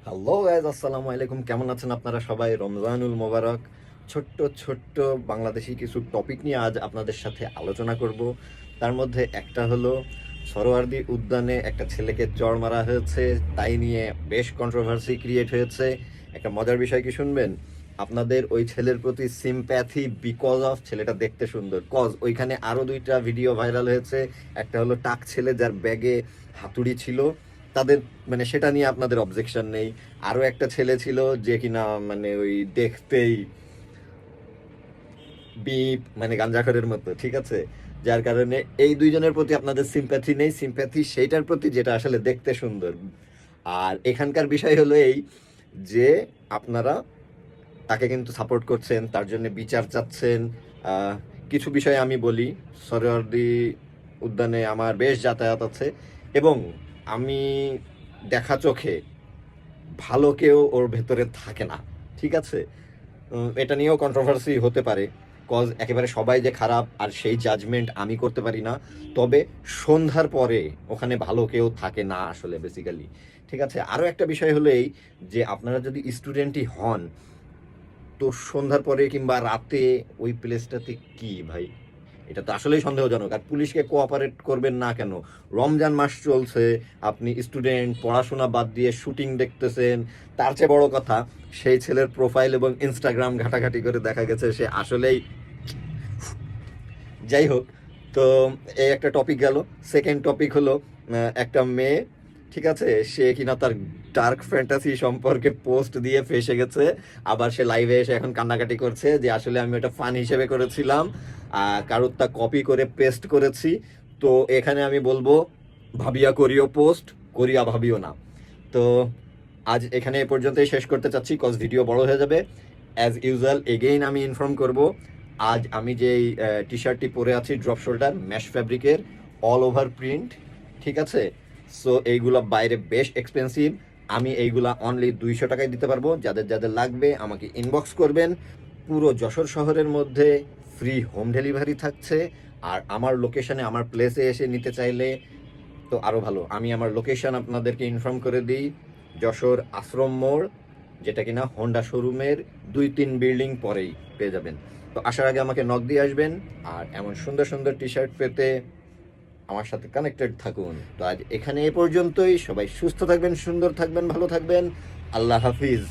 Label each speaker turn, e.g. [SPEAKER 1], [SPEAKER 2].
[SPEAKER 1] Hello guys, আসসালামু আলাইকুম। কেমন আছেন আপনারা সবাই? রমজানুল মোবারক। ছোট্ট ছোট্ট বাংলাদেশি কিছু টপিক নিয়ে আজ আপনাদের সাথে আলোচনা করব। তার মধ্যে একটা হলো সরোয়ার্দী উদ্যানে একটা ছেলেকে চড় মারা হয়েছে, তাই নিয়ে বেশ কন্ট্রোভার্সি ক্রিয়েট হয়েছে। একটা মজার বিষয় কি শুনবেন? আপনাদের ওই ছেলের প্রতি সিম্প্যাথি বিকজ অফ ছেলেটা দেখতে সুন্দর। কজ ওইখানে আরও দুইটা ভিডিও ভাইরাল হয়েছে। একটা হলো টাক ছেলে যার ব্যাগে হাতুড়ি ছিল, তাদের মানে সেটা নিয়ে আপনাদের অবজেকশন নেই। আরো একটা ছেলে ছিল যে কিনা মানে ওই দেখতেই বিপ মানে গাঞ্জাখরের মতো, ঠিক আছে? যার কারণে এই দুইজনের প্রতি আপনাদের সিম্প্যাথি নেই, সিম্প্যাথি সেইটার প্রতি যেটা আসলে দেখতে সুন্দর। আর এখানকার বিষয় হলো এই যে আপনারা তাকে কিন্তু সাপোর্ট করছেন, তার জন্য বিচার চাচ্ছেন। কিছু বিষয় আমি বলি, সরোয়ার্দী উদ্যানে আমার বেশ যাতায়াত আছে এবং আমি দেখা চোখে ভালো কেউ ওর ভেতরে থাকে না, ঠিক আছে? এটা নিয়েও কন্ট্রোভার্সি হতে পারে, কজ একেবারে সবাই যে খারাপ আর সেই জাজমেন্ট আমি করতে পারি না। তবে সন্ধ্যার পরে ওখানে ভালো কেউ থাকে না আসলে বেসিক্যালি, ঠিক আছে? আরও একটা বিষয় হলো এই যে আপনারা যদি স্টুডেন্টই হন, তো সন্ধ্যার পরে কিংবা রাতে ওই প্লেসটাতে কি ভাই, এটা তো আসলেই সন্দেহজনক। আর পুলিশকে কোঅপারেট করবেন না কেন? রমজান মাস চলছে, আপনি স্টুডেন্ট, পড়াশোনা বাদ দিয়ে শুটিং দেখতেছেন। তার চেয়ে বড় কথা, সেই ছেলের প্রোফাইল এবং ইনস্টাগ্রাম ঘাটাঘাটি করে দেখা গেছে সে আসলেই, যাই হোক। তো এই একটা টপিক গেল। সেকেন্ড টপিক হলো একটা মেয়ে, ঠিক আছে, সে কিনা তার ডার্ক ফ্যান্টাসি সম্পর্কে পোস্ট দিয়ে ফেসে গেছে। আবার সে লাইভে এসে এখন কান্নাকাটি করছে যে আসলে আমি ওটা ফান হিসেবে করেছিলাম, কারোর তা কপি করে পেস্ট করেছি। তো এখানে আমি বলবো, ভাবিয়া করিও পোস্ট, করিয়া ভাবিও না। তো আজ এখানে এ পর্যন্তই শেষ করতে চাচ্ছি, কজ ভিডিও বড় হয়ে যাবে। অ্যাজ ইউজুয়াল এগেইন আমি ইনফর্ম করব, আজ আমি যেই টি শার্টটি পরে আছি ড্রপ শোল্ডার ম্যাশ ফ্যাব্রিকের, অল ওভার প্রিন্ট, ঠিক আছে? সো এইগুলা বাইরে বেশ এক্সপেন্সিভ। আমি এইগুলা অনলি 200 টাকায় দিতে পারবো। যাদের যাদের লাগবে আমাকে ইনবক্স করবেন। পুরো যশোর শহরের মধ্যে ফ্রি হোম ডেলিভারি থাকছে। আর আমার লোকেশনে, আমার প্লেসে এসে নিতে চাইলে তো আরও ভালো। আমি আমার লোকেশন আপনাদেরকে ইনফর্ম করে দিই, যশোর আশ্রম মোড়, যেটা কিনা হোন্ডা শোরুমের 2-3 বিল্ডিং পরেই পেয়ে যাবেন। তো আসার আগে আমাকে নক দিয়ে আসবেন। আর এমন সুন্দর সুন্দর টি শার্ট পেতে আমার সাথে কানেক্টেড থাকুন। তো আজ এখানে এ পর্যন্তই। সবাই সুস্থ থাকবেন, সুন্দর থাকবেন, ভালো থাকবেন। আল্লাহ হাফিজ।